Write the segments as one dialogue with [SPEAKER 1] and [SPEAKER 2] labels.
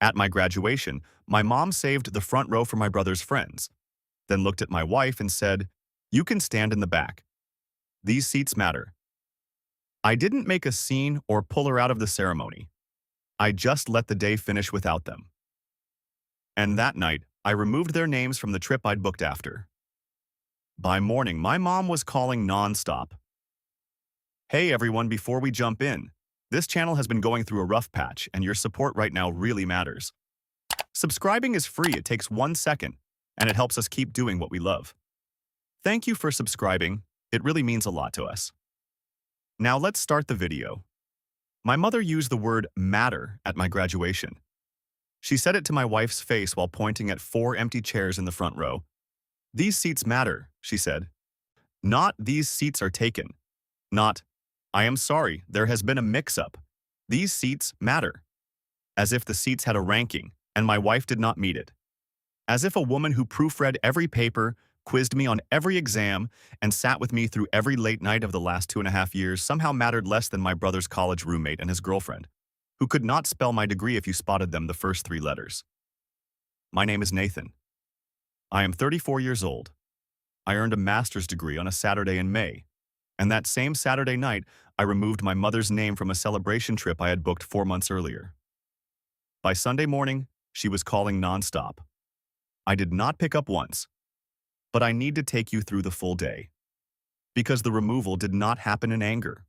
[SPEAKER 1] At my graduation, my mom saved the front row for my brother's friends, then looked at my wife and said, "You can stand in the back. These seats matter." I didn't make a scene or pull her out of the ceremony. I just let the day finish without them. And that night, I removed their names from the trip I'd booked after. By morning, my mom was calling nonstop. "Hey everyone, before we jump in, this channel has been going through a rough patch and your support right now really matters. Subscribing is free, it takes 1 second, and it helps us keep doing what we love. Thank you for subscribing, it really means a lot to us." Now let's start the video. My mother used the word matter at my graduation. She said it to my wife's face while pointing at 4 empty chairs in the front row. "These seats matter," she said. Not "these seats are taken." Not "I am sorry, there has been a mix-up. These seats matter." As if the seats had a ranking, and my wife did not meet it. As if a woman who proofread every paper, quizzed me on every exam, and sat with me through every late night of the last 2.5 years somehow mattered less than my brother's college roommate and his girlfriend, who could not spell my degree if you spotted them the first 3 letters. My name is Nathan. I am 34 years old. I earned a master's degree on a Saturday in May, and that same Saturday night, I removed my mother's name from a celebration trip I had booked 4 months earlier. By Sunday morning, she was calling nonstop. I did not pick up once, but I need to take you through the full day. Because the removal did not happen in anger.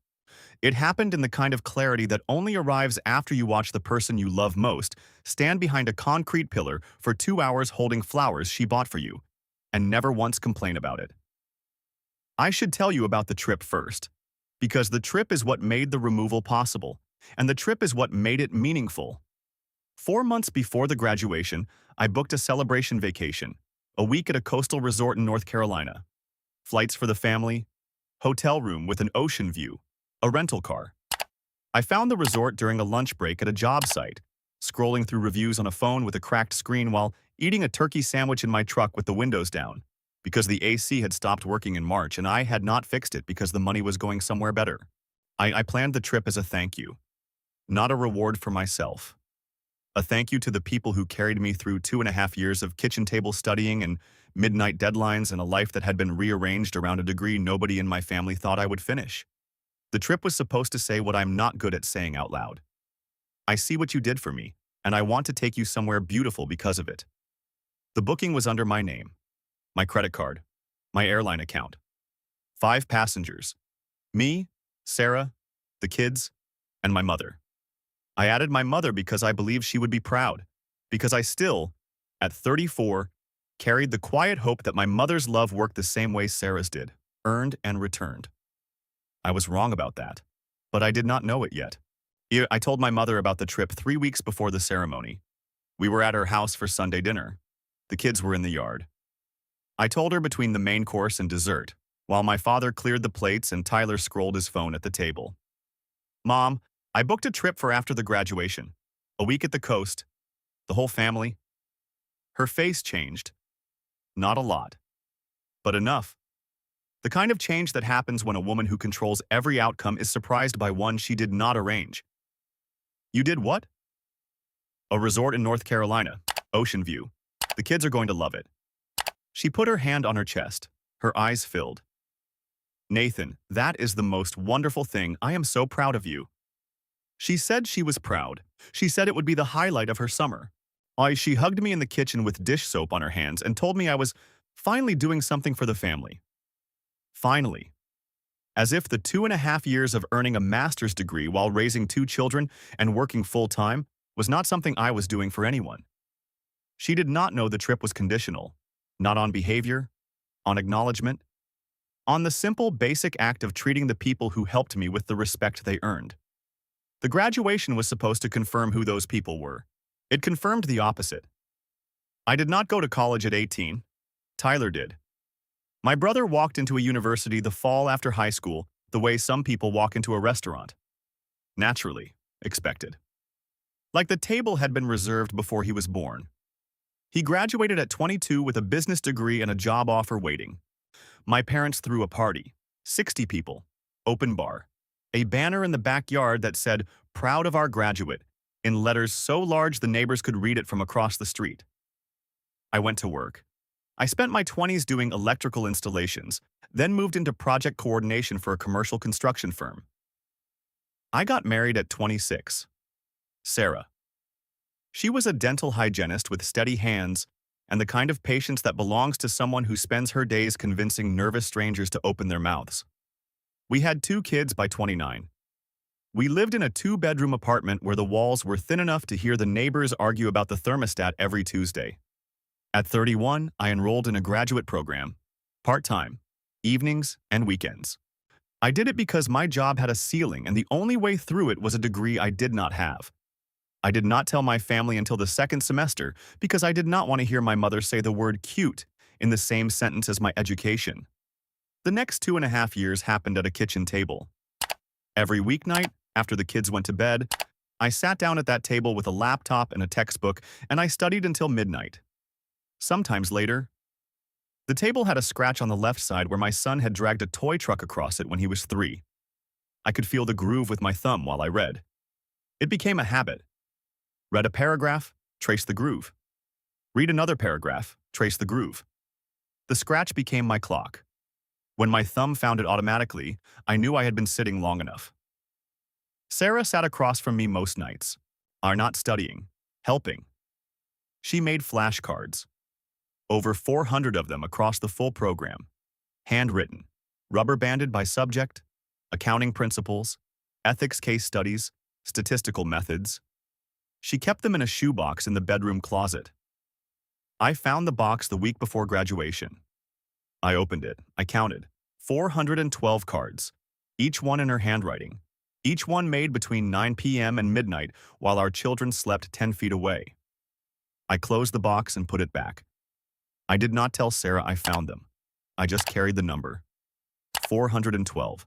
[SPEAKER 1] It happened in the kind of clarity that only arrives after you watch the person you love most stand behind a concrete pillar for 2 hours holding flowers she bought for you, and never once complain about it. I should tell you about the trip first, because the trip is what made the removal possible, and the trip is what made it meaningful. 4 months before the graduation, I booked a celebration vacation, a week at a coastal resort in North Carolina. Flights for the family, hotel room with an ocean view, a rental car. I found the resort during a lunch break at a job site, scrolling through reviews on a phone with a cracked screen while eating a turkey sandwich in my truck with the windows down, because the AC had stopped working in March and I had not fixed it because the money was going somewhere better. I planned the trip as a thank you, not a reward for myself. A thank you to the people who carried me through 2.5 years of kitchen table studying and midnight deadlines and a life that had been rearranged around a degree nobody in my family thought I would finish. The trip was supposed to say what I'm not good at saying out loud. I see what you did for me, and I want to take you somewhere beautiful because of it. The booking was under my name, my credit card, my airline account. 5 passengers. Me, Sarah, the kids, and my mother. I added my mother because I believed she would be proud, because I still, at 34, carried the quiet hope that my mother's love worked the same way Sarah's did, earned and returned. I was wrong about that, but I did not know it yet. I told my mother about the trip 3 weeks before the ceremony. We were at her house for Sunday dinner. The kids were in the yard. I told her between the main course and dessert, while my father cleared the plates and Tyler scrolled his phone at the table. "Mom, I booked a trip for after the graduation. A week at the coast. The whole family." Her face changed. Not a lot, but enough. The kind of change that happens when a woman who controls every outcome is surprised by one she did not arrange. "You did what?" "A resort in North Carolina. Ocean view. The kids are going to love it." She put her hand on her chest. Her eyes filled. "Nathan, that is the most wonderful thing. I am so proud of you." She said she was proud. She said it would be the highlight of her summer. She hugged me in the kitchen with dish soap on her hands and told me I was finally doing something for the family. Finally. As if the 2.5 years of earning a master's degree while raising 2 children and working full-time was not something I was doing for anyone. She did not know the trip was conditional, not on behavior, on acknowledgement, on the simple, basic act of treating the people who helped me with the respect they earned. The graduation was supposed to confirm who those people were. It confirmed the opposite. I did not go to college at 18. Tyler did. My brother walked into a university the fall after high school, the way some people walk into a restaurant. Naturally, expected. Like the table had been reserved before he was born. He graduated at 22 with a business degree and a job offer waiting. My parents threw a party. 60 people. Open bar. A banner in the backyard that said, "Proud of our graduate," in letters so large the neighbors could read it from across the street. I went to work. I spent my 20s doing electrical installations, then moved into project coordination for a commercial construction firm. I got married at 26. Sarah. She was a dental hygienist with steady hands and the kind of patience that belongs to someone who spends her days convincing nervous strangers to open their mouths. We had 2 kids by 29. We lived in a 2-bedroom apartment where the walls were thin enough to hear the neighbors argue about the thermostat every Tuesday. At 31, I enrolled in a graduate program, part-time, evenings and weekends. I did it because my job had a ceiling and the only way through it was a degree I did not have. I did not tell my family until the 2nd semester because I did not want to hear my mother say the word cute in the same sentence as my education. The next 2.5 years happened at a kitchen table. Every weeknight, after the kids went to bed, I sat down at that table with a laptop and a textbook and I studied until midnight. Sometimes later, the table had a scratch on the left side where my son had dragged a toy truck across it when he was 3. I could feel the groove with my thumb while I read. It became a habit. Read a paragraph, trace the groove. Read another paragraph, trace the groove. The scratch became my clock. When my thumb found it automatically, I knew I had been sitting long enough. Sarah sat across from me most nights, not studying, helping. She made flashcards. Over 400 of them across the full program. Handwritten, rubber-banded by subject, accounting principles, ethics case studies, statistical methods. She kept them in a shoebox in the bedroom closet. I found the box the week before graduation. I opened it. I counted 412 cards, each one in her handwriting, each one made between 9 p.m. and midnight while our children slept 10 feet away. I closed the box and put it back. I did not tell Sarah I found them. I just carried the number. 412.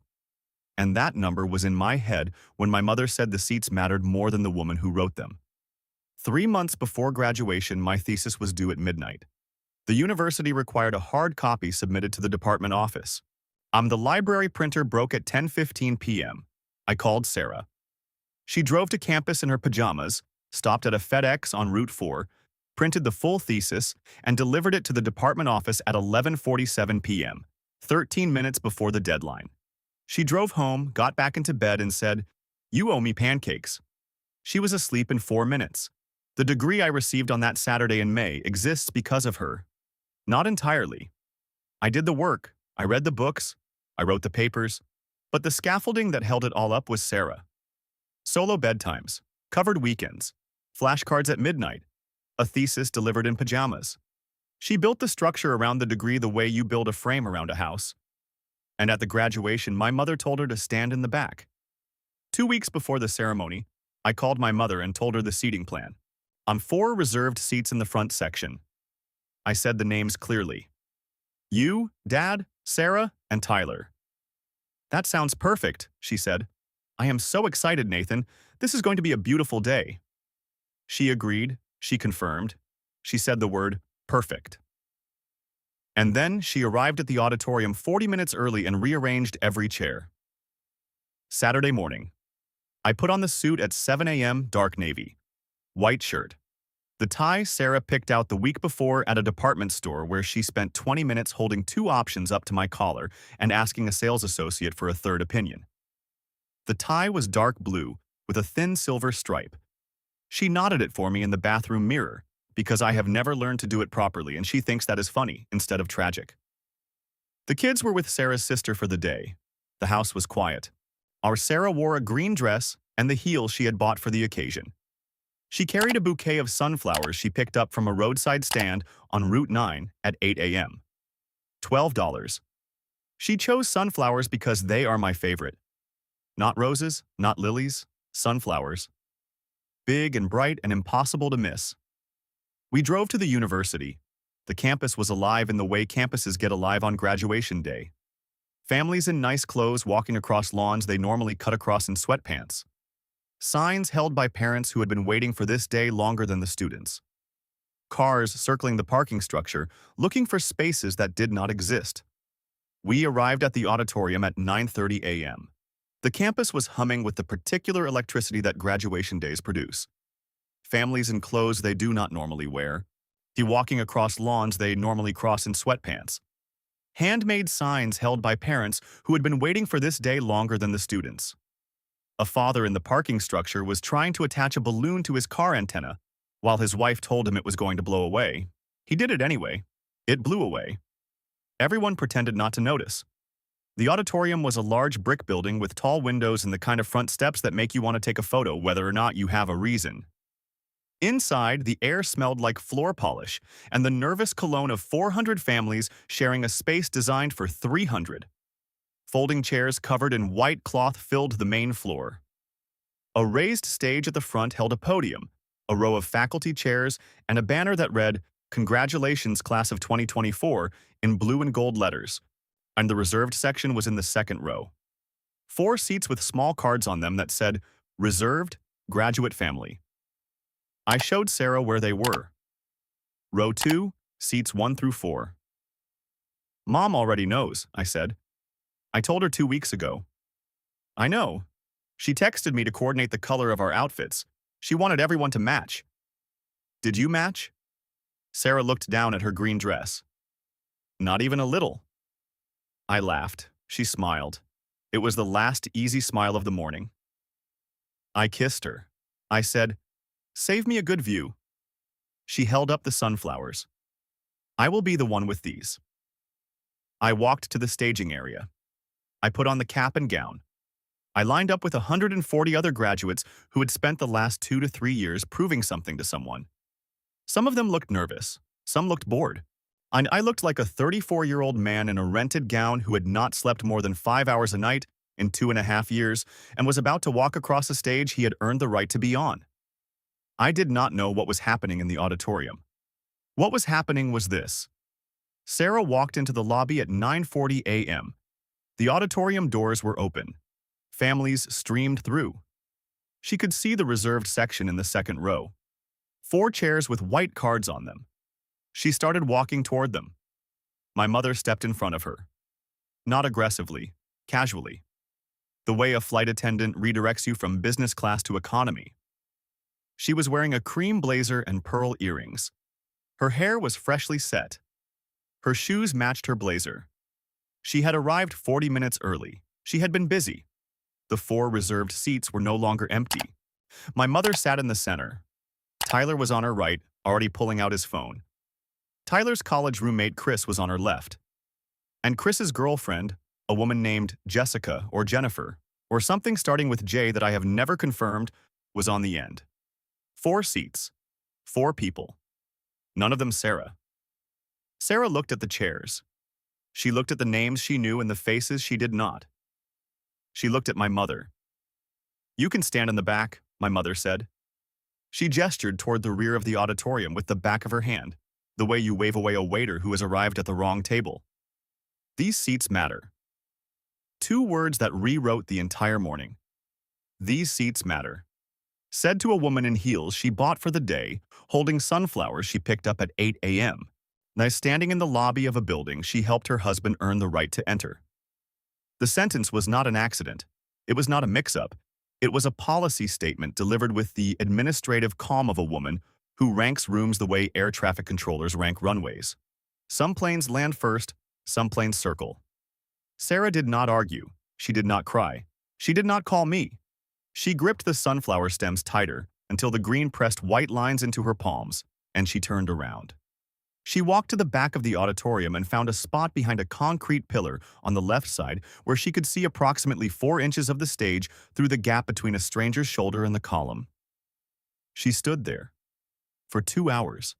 [SPEAKER 1] And that number was in my head when my mother said the seats mattered more than the woman who wrote them. 3 months before graduation, my thesis was due at midnight. The university required a hard copy submitted to the department office. The library printer broke at 10:15 p.m. I called Sarah. She drove to campus in her pajamas, stopped at a FedEx on Route 4, printed the full thesis, and delivered it to the department office at 11:47 p.m., 13 minutes before the deadline. She drove home, got back into bed, and said, "You owe me pancakes." She was asleep in 4 minutes. The degree I received on that Saturday in May exists because of her. Not entirely. I did the work, I read the books, I wrote the papers, but the scaffolding that held it all up was Sarah. Solo bedtimes, covered weekends, flashcards at midnight, a thesis delivered in pajamas. She built the structure around the degree the way you build a frame around a house. And at the graduation, my mother told her to stand in the back. 2 weeks before the ceremony, I called my mother and told her the seating plan. 4 reserved seats in the front section. I said the names clearly. You, Dad, Sarah, and Tyler. That sounds perfect, she said. I am so excited, Nathan. This is going to be a beautiful day. She agreed. She confirmed. She said the word, perfect. And then she arrived at the auditorium 40 minutes early and rearranged every chair. Saturday morning. I put on the suit at 7 a.m., dark navy. White shirt. The tie Sarah picked out the week before at a department store where she spent 20 minutes holding 2 options up to my collar and asking a sales associate for a third opinion. The tie was dark blue with a thin silver stripe. She knotted it for me in the bathroom mirror because I have never learned to do it properly and she thinks that is funny instead of tragic. The kids were with Sarah's sister for the day. The house was quiet. Our Sarah wore a green dress and the heels she had bought for the occasion. She carried a bouquet of sunflowers she picked up from a roadside stand on Route 9 at 8 a.m. $12. She chose sunflowers because they are my favorite. Not roses, not lilies, sunflowers. Big and bright and impossible to miss. We drove to the university. The campus was alive in the way campuses get alive on graduation day. Families in nice clothes walking across lawns they normally cut across in sweatpants. Signs held by parents who had been waiting for this day longer than the students. Cars circling the parking structure, looking for spaces that did not exist. We arrived at the auditorium at 9:30 a.m. The campus was humming with the particular electricity that graduation days produce. families in clothes they do not normally wear, the walking across lawns they normally cross in sweatpants, handmade signs held by parents who had been waiting for this day longer than the students. A father in the parking structure was trying to attach a balloon to his car antenna while his wife told him it was going to blow away. He did it anyway. It blew away. Everyone pretended not to notice. The auditorium was a large brick building with tall windows and the kind of front steps that make you want to take a photo whether or not you have a reason. Inside, the air smelled like floor polish and the nervous cologne of 400 families sharing a space designed for 300. Folding chairs covered in white cloth filled the main floor. A raised stage at the front held a podium, a row of faculty chairs, and a banner that read, "Congratulations, Class of 2024," in blue and gold letters, and the reserved section was in the second row. 4 seats with small cards on them that said, "Reserved, Graduate Family." I showed Sarah where they were. Row 2, seats 1 through 4. "Mom already knows," I said. "I told her 2 weeks ago." "I know. She texted me to coordinate the color of our outfits. She wanted everyone to match." "Did you match?" Sarah looked down at her green dress. "Not even a little." I laughed. She smiled. It was the last easy smile of the morning. I kissed her. I said, "Save me a good view." She held up the sunflowers. "I will be the one with these." I walked to the staging area. I put on the cap and gown. I lined up with 140 other graduates who had spent the last 2 to 3 years proving something to someone. Some of them looked nervous. Some looked bored. And I looked like a 34-year-old man in a rented gown who had not slept more than 5 hours a night in 2.5 years and was about to walk across a stage he had earned the right to be on. I did not know what was happening in the auditorium. What was happening was this. Sarah walked into the lobby at 9:40 a.m. The auditorium doors were open. Families streamed through. She could see the reserved section in the second row. 4 chairs with white cards on them. She started walking toward them. My mother stepped in front of her. Not aggressively, casually. The way a flight attendant redirects you from business class to economy. She was wearing a cream blazer and pearl earrings. Her hair was freshly set. Her shoes matched her blazer. She had arrived 40 minutes early. She had been busy. The 4 reserved seats were no longer empty. My mother sat in the center. Tyler was on her right, already pulling out his phone. Tyler's college roommate Chris was on her left. And Chris's girlfriend, a woman named Jessica or Jennifer, or something starting with J that I have never confirmed, was on the end. 4 seats. 4 people. None of them Sarah. Sarah looked at the chairs. She looked at the names she knew and the faces she did not. She looked at my mother. "You can stand in the back," my mother said. She gestured toward the rear of the auditorium with the back of her hand, the way you wave away a waiter who has arrived at the wrong table. These seats matter. 2 words that rewrote the entire morning. These seats matter. Said to a woman in heels she bought for the day, holding sunflowers she picked up at 8 a.m. Now standing in the lobby of a building she helped her husband earn the right to enter. The sentence was not an accident. It was not a mix-up. It was a policy statement delivered with the administrative calm of a woman who ranks rooms the way air traffic controllers rank runways. Some planes land first, some planes circle. Sarah did not argue. She did not cry. She did not call me. She gripped the sunflower stems tighter until the green pressed white lines into her palms, and she turned around. She walked to the back of the auditorium and found a spot behind a concrete pillar on the left side where she could see approximately 4 inches of the stage through the gap between a stranger's shoulder and the column. She stood there for 2 hours,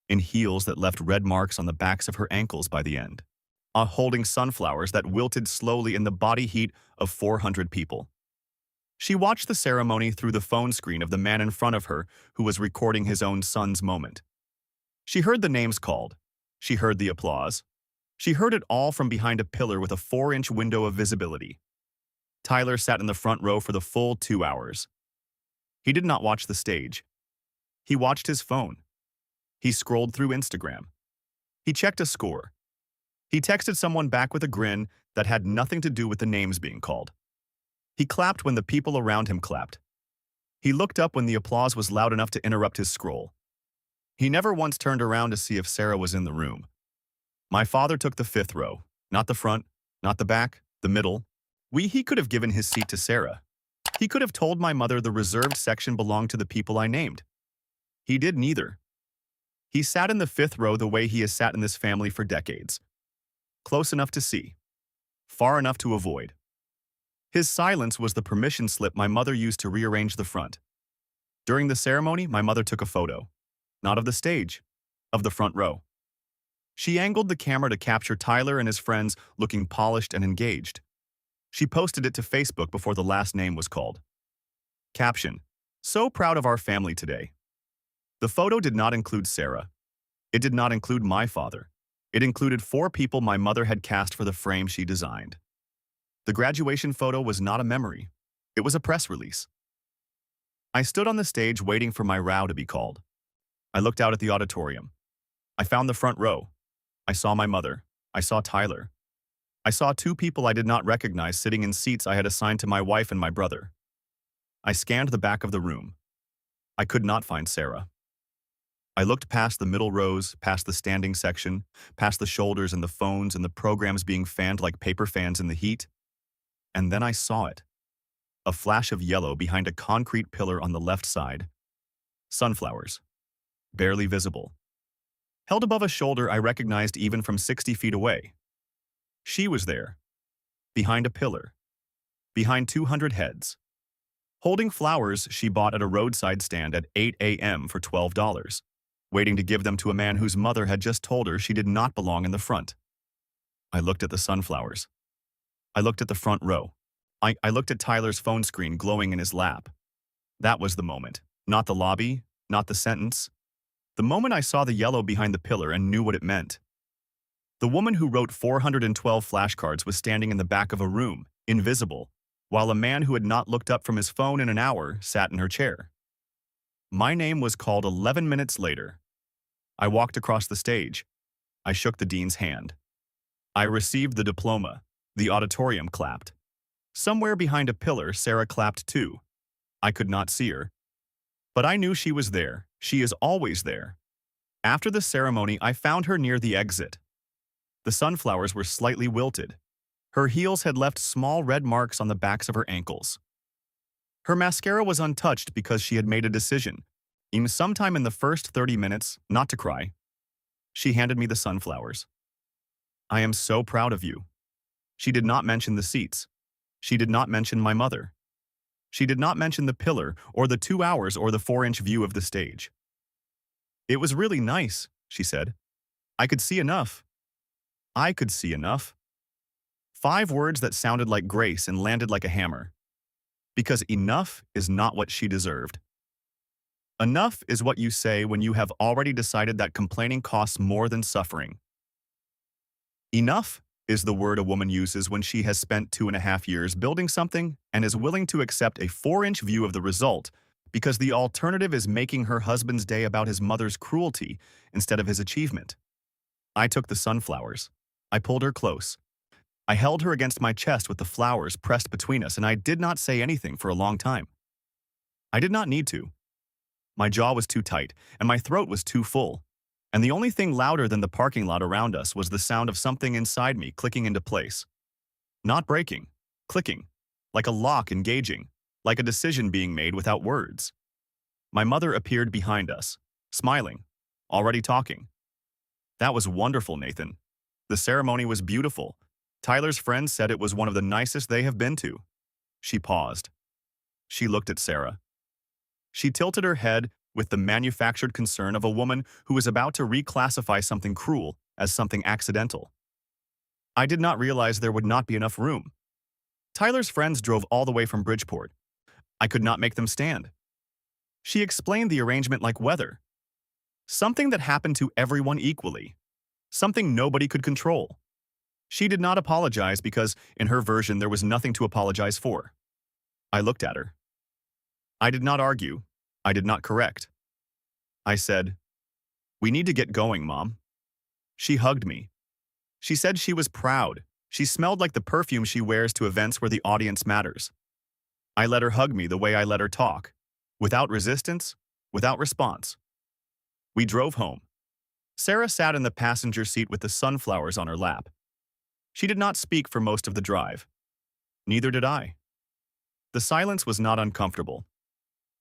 [SPEAKER 1] in heels that left red marks on the backs of her ankles by the end, holding sunflowers that wilted slowly in the body heat of 400 people. She watched the ceremony through the phone screen of the man in front of her who was recording his own son's moment. She heard the names called. She heard the applause. She heard it all from behind a pillar with a 4-inch window of visibility. Tyler sat in the front row for the full 2 hours. He did not watch the stage. He watched his phone. He scrolled through Instagram. He checked a score. He texted someone back with a grin that had nothing to do with the names being called. He clapped when the people around him clapped. He looked up when the applause was loud enough to interrupt his scroll. He never once turned around to see if Sarah was in the room. My father took the fifth row, not the front, not the back, the middle. He could have given his seat to Sarah. He could have told my mother the reserved section belonged to the people I named. He did neither. He sat in the fifth row the way he has sat in this family for decades. Close enough to see. Far enough to avoid. His silence was the permission slip my mother used to rearrange the front. During the ceremony, my mother took a photo. Not of the stage, of the front row. She angled the camera to capture Tyler and his friends looking polished and engaged. She posted it to Facebook before the last name was called. Caption: "So proud of our family today." The photo did not include Sarah. It did not include my father. It included 4 people my mother had cast for the frame she designed. The graduation photo was not a memory. It was a press release. I stood on the stage waiting for my row to be called. I looked out at the auditorium. I found the front row. I saw my mother. I saw Tyler. I saw 2 people I did not recognize sitting in seats I had assigned to my wife and my brother. I scanned the back of the room. I could not find Sarah. I looked past the middle rows, past the standing section, past the shoulders and the phones and the programs being fanned like paper fans in the heat. And then I saw it. A flash of yellow behind a concrete pillar on the left side. Sunflowers. Barely visible. Held above a shoulder I recognized even from 60 feet away. She was there. Behind a pillar. Behind 200 heads. Holding flowers she bought at a roadside stand at 8 a.m. for $12. Waiting to give them to a man whose mother had just told her she did not belong in the front. I looked at the sunflowers. I looked at the front row. I looked at Tyler's phone screen glowing in his lap. That was the moment. Not the lobby, not the sentence. The moment I saw the yellow behind the pillar and knew what it meant. The woman who wrote 412 flashcards was standing in the back of a room, invisible, while a man who had not looked up from his phone in an hour sat in her chair. My name was called 11 minutes later. I walked across the stage. I shook the dean's hand. I received the diploma. The auditorium clapped. Somewhere behind a pillar, Sarah clapped too. I could not see her. But I knew she was there. She is always there. After the ceremony, I found her near the exit. The sunflowers were slightly wilted. Her heels had left small red marks on the backs of her ankles. Her mascara was untouched because she had made a decision, even sometime in the first 30 minutes, not to cry. She handed me the sunflowers. I am so proud of you. She did not mention the seats. She did not mention my mother. She did not mention the pillar or the 2 hours or the 4-inch view of the stage. It was really nice, she said. I could see enough. I could see enough. 5 words that sounded like grace and landed like a hammer. Because enough is not what she deserved. Enough is what you say when you have already decided that complaining costs more than suffering. Enough is the word a woman uses when she has spent 2.5 years building something and is willing to accept a 4-inch view of the result because the alternative is making her husband's day about his mother's cruelty instead of his achievement. I took the sunflowers. I pulled her close. I held her against my chest with the flowers pressed between us, and I did not say anything for a long time. I did not need to. My jaw was too tight, and my throat was too full, and the only thing louder than the parking lot around us was the sound of something inside me clicking into place. Not breaking, clicking, like a lock engaging, like a decision being made without words. My mother appeared behind us, smiling, already talking. That was wonderful, Nathan. The ceremony was beautiful. Tyler's friends said it was one of the nicest they have been to. She paused. She looked at Sarah. She tilted her head with the manufactured concern of a woman who is about to reclassify something cruel as something accidental. I did not realize there would not be enough room. Tyler's friends drove all the way from Bridgeport. I could not make them stand. She explained the arrangement like weather. Something that happened to everyone equally. Something nobody could control. She did not apologize because, in her version, there was nothing to apologize for. I looked at her. I did not argue. I did not correct. I said, "We need to get going, Mom." She hugged me. She said she was proud. She smelled like the perfume she wears to events where the audience matters. I let her hug me the way I let her talk. Without resistance, without response. We drove home. Sarah sat in the passenger seat with the sunflowers on her lap. She did not speak for most of the drive. Neither did I. The silence was not uncomfortable.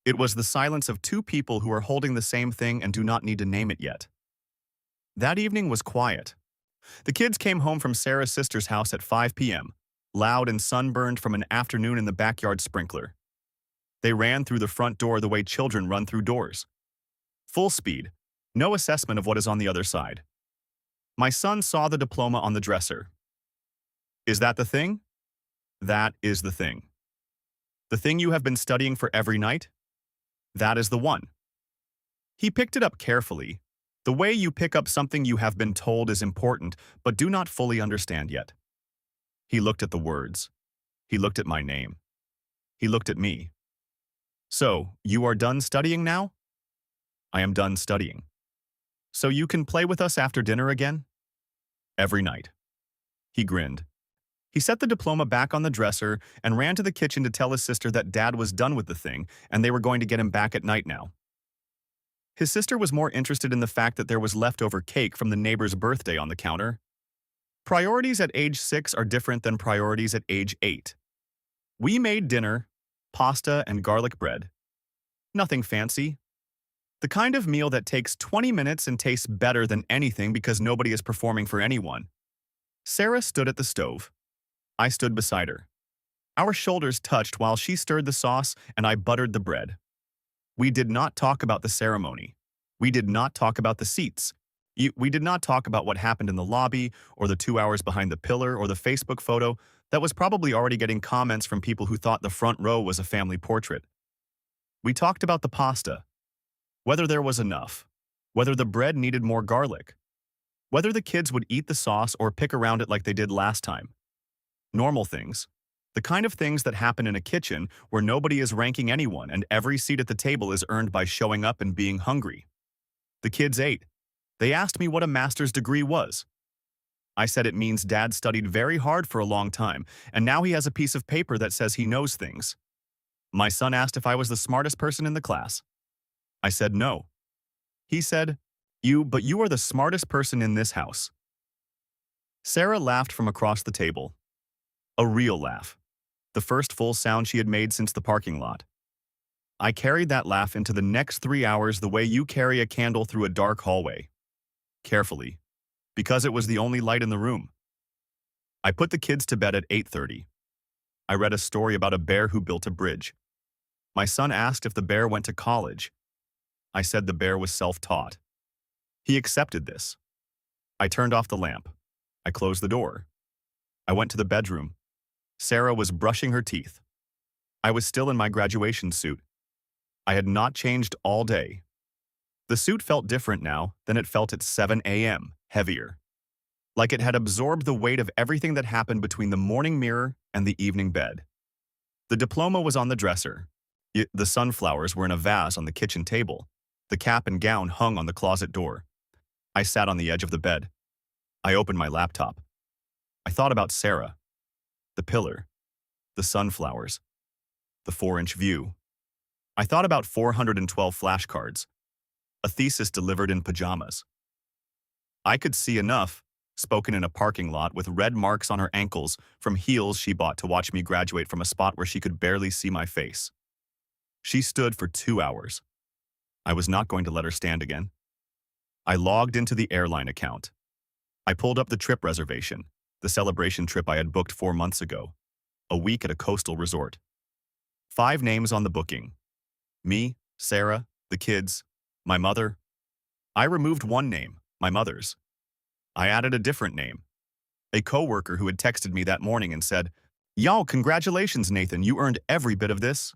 [SPEAKER 1] It was the silence of two people who are holding the same thing and do not need to name it yet. That evening was quiet. The kids came home from Sarah's sister's house at 5 p.m., loud and sunburned from an afternoon in the backyard sprinkler. They ran through the front door the way children run through doors. Full speed, no assessment of what is on the other side. My son saw the diploma on the dresser. Is that the thing? That is the thing. The thing you have been studying for every night? That is the one. He picked it up carefully, the way you pick up something you have been told is important but do not fully understand yet. He looked at the words. He looked at my name. He looked at me. So, you are done studying now? I am done studying. So you can play with us after dinner again? Every night. He grinned. He set the diploma back on the dresser and ran to the kitchen to tell his sister that Dad was done with the thing and they were going to get him back at night now. His sister was more interested in the fact that there was leftover cake from the neighbor's birthday on the counter. Priorities at age 6 are different than priorities at age 8. We made dinner, pasta and garlic bread. Nothing fancy. The kind of meal that takes 20 minutes and tastes better than anything because nobody is performing for anyone. Sarah stood at the stove. I stood beside her. Our shoulders touched while she stirred the sauce and I buttered the bread. We did not talk about the ceremony. We did not talk about the seats. We did not talk about what happened in the lobby or the 2 hours behind the pillar or the Facebook photo that was probably already getting comments from people who thought the front row was a family portrait. We talked about the pasta, whether there was enough, whether the bread needed more garlic, whether the kids would eat the sauce or pick around it like they did last time. Normal things. The kind of things that happen in a kitchen where nobody is ranking anyone and every seat at the table is earned by showing up and being hungry. The kids ate. They asked me what a master's degree was. I said it means Dad studied very hard for a long time, and now he has a piece of paper that says he knows things. My son asked if I was the smartest person in the class. I said no. He said, but you are the smartest person in this house. Sarah laughed from across the table. A real laugh. The first full sound she had made since the parking lot. I carried that laugh into the next 3 hours the way you carry a candle through a dark hallway. Carefully, because it was the only light in the room. I put the kids to bed at 8:30. I read a story about a bear who built a bridge. My son asked if the bear went to college. I said the bear was self-taught. He accepted this. I turned off the lamp. I closed the door. I went to the bedroom. Sarah was brushing her teeth. I was still in my graduation suit. I had not changed all day. The suit felt different now than it felt at 7 a.m., heavier. Like it had absorbed the weight of everything that happened between the morning mirror and the evening bed. The diploma was on the dresser. The sunflowers were in a vase on the kitchen table. The cap and gown hung on the closet door. I sat on the edge of the bed. I opened my laptop. I thought about Sarah. The pillar, the sunflowers, the 4-inch view. I thought about 412 flashcards, a thesis delivered in pajamas. I could see enough, spoken in a parking lot with red marks on her ankles from heels she bought to watch me graduate from a spot where she could barely see my face. She stood for 2 hours. I was not going to let her stand again. I logged into the airline account. I pulled up the trip reservation. The celebration trip I had booked 4 months ago, a week at a coastal resort. 5 names on the booking. Me, Sarah, the kids, my mother. I removed one name, my mother's. I added a different name. A coworker who had texted me that morning and said, "Y'all, congratulations, Nathan, you earned every bit of this."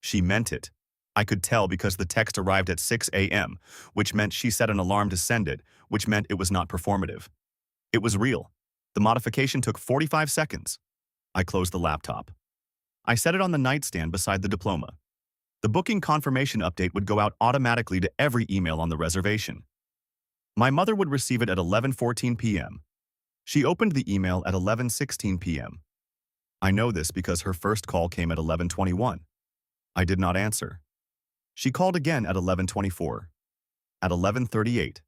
[SPEAKER 1] She meant it. I could tell because the text arrived at 6 a.m., which meant she set an alarm to send it, which meant it was not performative. It was real. The modification took 45 seconds. I closed the laptop. I set it on the nightstand beside the diploma. The booking confirmation update would go out automatically to every email on the reservation. My mother would receive it at 11:14 p.m. She opened the email at 11:16 p.m. I know this because her first call came at 11:21. I did not answer. She called again at 11:24, at 11:38,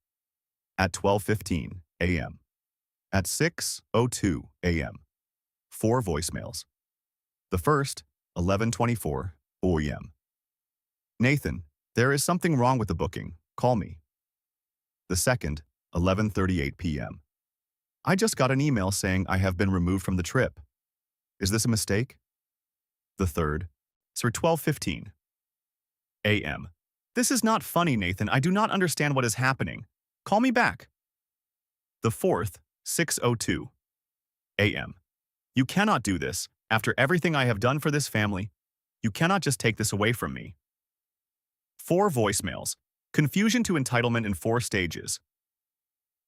[SPEAKER 1] at 12:15 a.m., at 6:02 a.m. 4 voicemails. The first, 11:24 a.m. Nathan, there is something wrong with the booking. Call me. The second, 11:38 p.m. I just got an email saying I have been removed from the trip. Is this a mistake? The third, Sir, 12:15 a.m. This is not funny, Nathan. I do not understand what is happening. Call me back. The fourth, 6:02 a.m. You cannot do this. After everything I have done for this family, you cannot just take this away from me. 4 voicemails. Confusion to entitlement in 4 stages.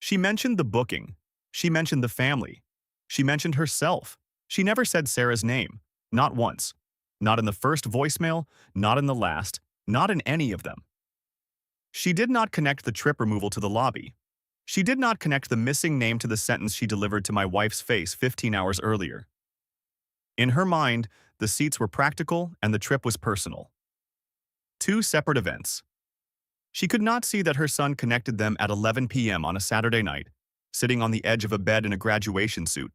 [SPEAKER 1] She mentioned the booking. She mentioned the family. She mentioned herself. She never said Sarah's name. Not once. Not in the first voicemail, not in the last, not in any of them. She did not connect the trip removal to the lobby. She did not connect the missing name to the sentence she delivered to my wife's face 15 hours earlier. In her mind, the seats were practical and the trip was personal. 2 separate events. She could not see that her son connected them at 11 p.m. on a Saturday night, sitting on the edge of a bed in a graduation suit,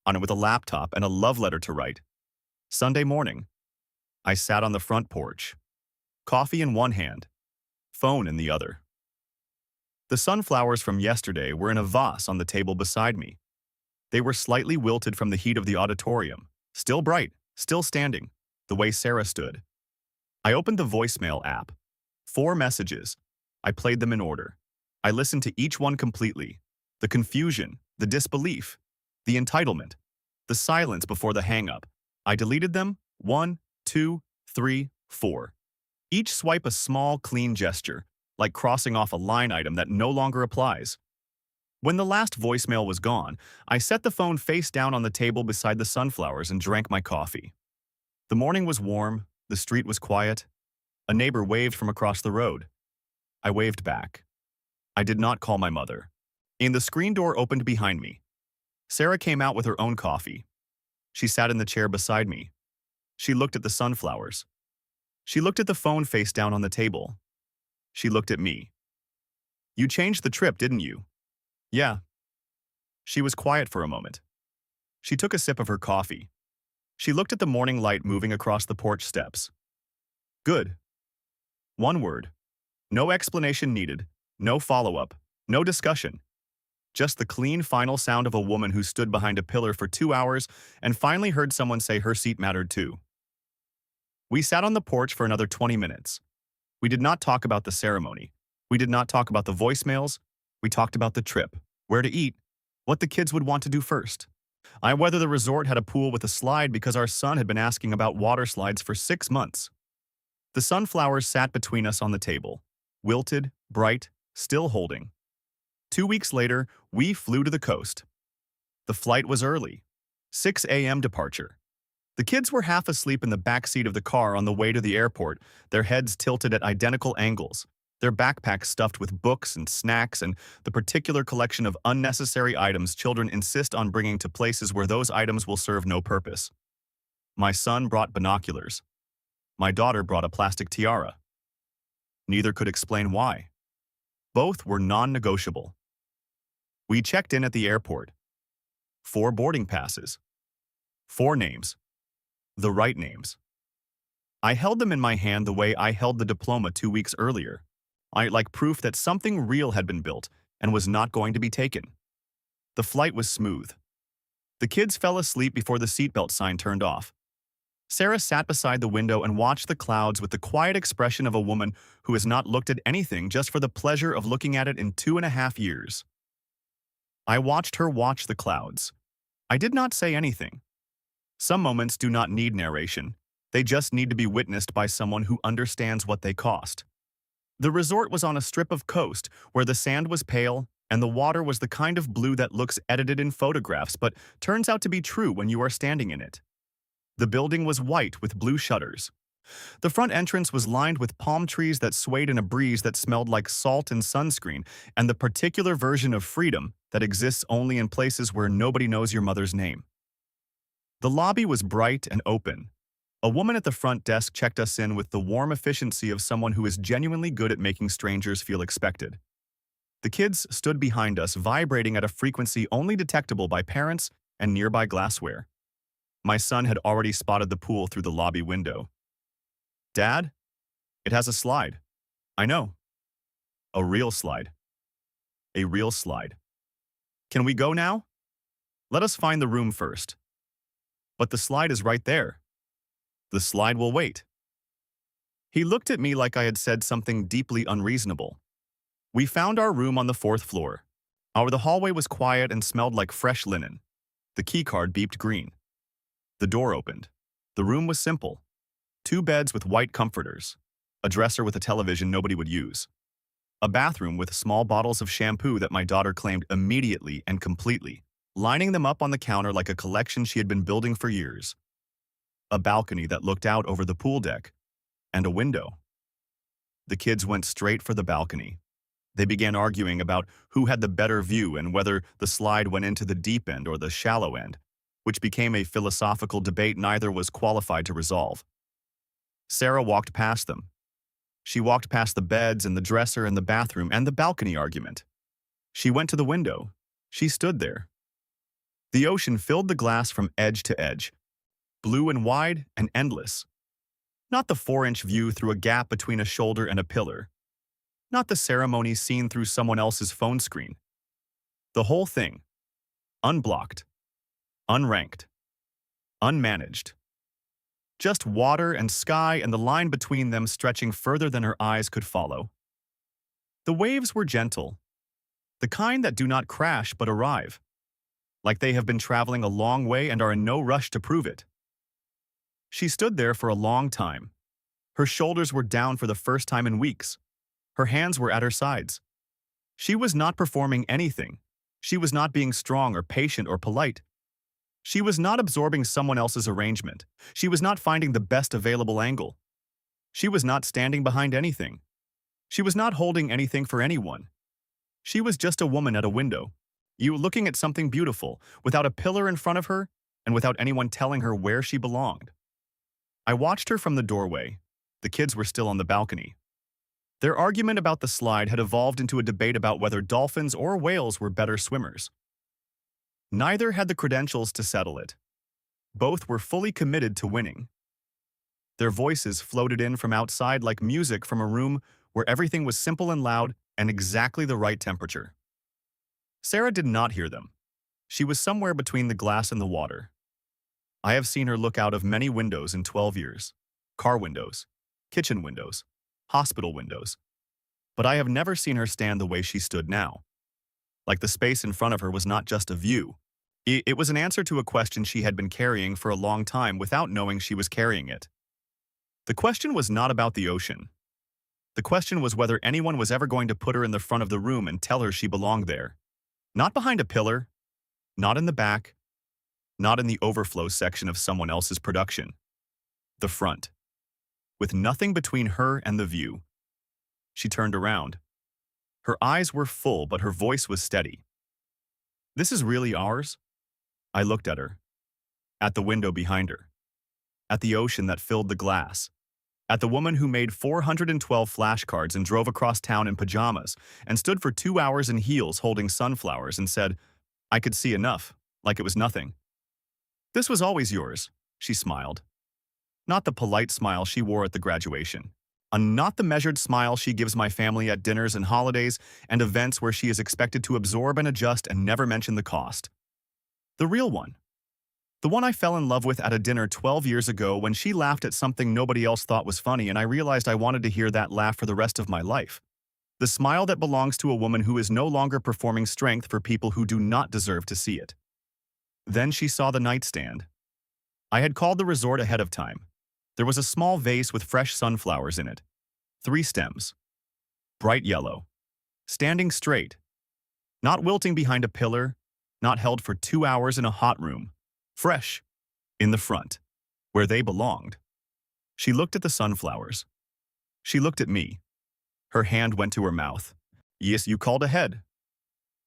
[SPEAKER 1] on it with a laptop and a love letter to write. Sunday morning, I sat on the front porch, coffee in one hand, phone in the other. The sunflowers from yesterday were in a vase on the table beside me. They were slightly wilted from the heat of the auditorium, still bright, still standing, the way Sarah stood. I opened the voicemail app. 4 messages. I played them in order. I listened to each one completely. The confusion, the disbelief, the entitlement, the silence before the hang-up. I deleted them, 1, 2, 3, 4. Each swipe a small, clean gesture, like crossing off a line item that no longer applies. When the last voicemail was gone, I set the phone face down on the table beside the sunflowers and drank my coffee. The morning was warm, the street was quiet. A neighbor waved from across the road. I waved back. I did not call my mother. The screen door opened behind me. Sarah came out with her own coffee. She sat in the chair beside me. She looked at the sunflowers. She looked at the phone face down on the table. She looked at me. You changed the trip, didn't you? Yeah. She was quiet for a moment. She took a sip of her coffee. She looked at the morning light moving across the porch steps. Good. 1 word. No explanation needed, no follow-up, no discussion. Just the clean final sound of a woman who stood behind a pillar for 2 hours and finally heard someone say her seat mattered too. We sat on the porch for another 20 minutes. We did not talk about the ceremony. We did not talk about the voicemails. We talked about the trip, where to eat, what the kids would want to do first. Whether the resort had a pool with a slide because our son had been asking about water slides for 6 months. The sunflowers sat between us on the table, wilted, bright, still holding. 2 weeks later, we flew to the coast. The flight was early, 6 a.m. departure. The kids were half asleep in the back seat of the car on the way to the airport, their heads tilted at identical angles, their backpacks stuffed with books and snacks and the particular collection of unnecessary items children insist on bringing to places where those items will serve no purpose. My son brought binoculars. My daughter brought a plastic tiara. Neither could explain why. Both were non-negotiable. We checked in at the airport. 4 boarding passes. 4 names. The right names. I held them in my hand the way I held the diploma 2 weeks earlier. Like proof that something real had been built and was not going to be taken. The flight was smooth. The kids fell asleep before the seatbelt sign turned off. Sarah sat beside the window and watched the clouds with the quiet expression of a woman who has not looked at anything just for the pleasure of looking at it in 2.5 years. I watched her watch the clouds. I did not say anything. Some moments do not need narration. They just need to be witnessed by someone who understands what they cost. The resort was on a strip of coast where the sand was pale and the water was the kind of blue that looks edited in photographs but turns out to be true when you are standing in it. The building was white with blue shutters. The front entrance was lined with palm trees that swayed in a breeze that smelled like salt and sunscreen, and the particular version of freedom that exists only in places where nobody knows your mother's name. The lobby was bright and open. A woman at the front desk checked us in with the warm efficiency of someone who is genuinely good at making strangers feel expected. The kids stood behind us, vibrating at a frequency only detectable by parents and nearby glassware. My son had already spotted the pool through the lobby window. "Dad, it has a slide." "I know." "A real slide." "A real slide." "Can we go now?" "Let us find the room first." "But the slide is right there." "The slide will wait." He looked at me like I had said something deeply unreasonable. We found our room on the fourth floor. The hallway was quiet and smelled like fresh linen. The keycard beeped green. The door opened. The room was simple. 2 beds with white comforters. A dresser with a television nobody would use. A bathroom with small bottles of shampoo that my daughter claimed immediately and completely, lining them up on the counter like a collection she had been building for years. A balcony that looked out over the pool deck. And a window. The kids went straight for the balcony. They began arguing about who had the better view and whether the slide went into the deep end or the shallow end, which became a philosophical debate neither was qualified to resolve. Sarah walked past them. She walked past the beds and the dresser and the bathroom and the balcony argument. She went to the window. She stood there. The ocean filled the glass from edge to edge, blue and wide and endless. Not the 4-inch view through a gap between a shoulder and a pillar. Not the ceremony seen through someone else's phone screen. The whole thing. Unblocked. Unranked. Unmanaged. Just water and sky and the line between them stretching further than her eyes could follow. The waves were gentle. The kind that do not crash but arrive. Like they have been traveling a long way and are in no rush to prove it. She stood there for a long time. Her shoulders were down for the first time in weeks. Her hands were at her sides. She was not performing anything. She was not being strong or patient or polite. She was not absorbing someone else's arrangement. She was not finding the best available angle. She was not standing behind anything. She was not holding anything for anyone. She was just a woman at a window. You looking at something beautiful, without a pillar in front of her, and without anyone telling her where she belonged. I watched her from the doorway. The kids were still on the balcony. Their argument about the slide had evolved into a debate about whether dolphins or whales were better swimmers. Neither had the credentials to settle it. Both were fully committed to winning. Their voices floated in from outside like music from a room where everything was simple and loud and exactly the right temperature. Sarah did not hear them. She was somewhere between the glass and the water. I have seen her look out of many windows in 12 years. Car windows, kitchen windows, hospital windows. But I have never seen her stand the way she stood now. Like the space in front of her was not just a view. It was an answer to a question she had been carrying for a long time without knowing she was carrying it. The question was not about the ocean. The question was whether anyone was ever going to put her in the front of the room and tell her she belonged there. Not behind a pillar, not in the back, not in the overflow section of someone else's production. The front. With nothing between her and the view. She turned around. Her eyes were full, but her voice was steady. "This is really ours?" I looked at her. At the window behind her. At the ocean that filled the glass. At the woman who made 412 flashcards and drove across town in pajamas and stood for 2 hours in heels holding sunflowers and said, "I could see enough," like it was nothing. "This was always yours," she smiled. Not the polite smile she wore at the graduation. Not the measured smile she gives my family at dinners and holidays and events where she is expected to absorb and adjust and never mention the cost. The real one. The one I fell in love with at a dinner 12 years ago when she laughed at something nobody else thought was funny and I realized I wanted to hear that laugh for the rest of my life. The smile that belongs to a woman who is no longer performing strength for people who do not deserve to see it. Then she saw the nightstand. I had called the resort ahead of time. There was a small vase with fresh sunflowers in it. 3 stems. Bright yellow. Standing straight. Not wilting behind a pillar. Not held for 2 hours in a hot room. Fresh. In the front. Where they belonged. She looked at the sunflowers. She looked at me. Her hand went to her mouth. "Yes, you called ahead."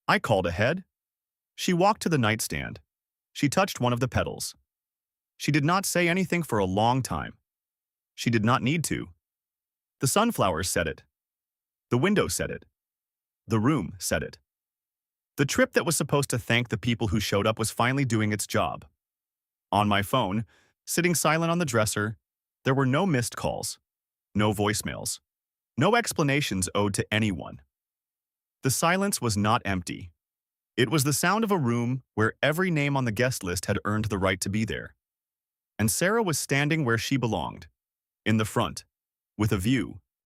[SPEAKER 1] "I called ahead." She walked to the nightstand. She touched one of the petals. She did not say anything for a long time. She did not need to. The sunflowers said it. The window said it. The room said it. The trip that was supposed to thank the people who showed up was finally doing its job. On my phone, sitting silent on the dresser, there were no missed calls, no voicemails, no explanations owed to anyone. The silence was not empty. It was the sound of a room where every name on the guest list had earned the right to be there. And Sarah was standing where she belonged, in the front, with a view,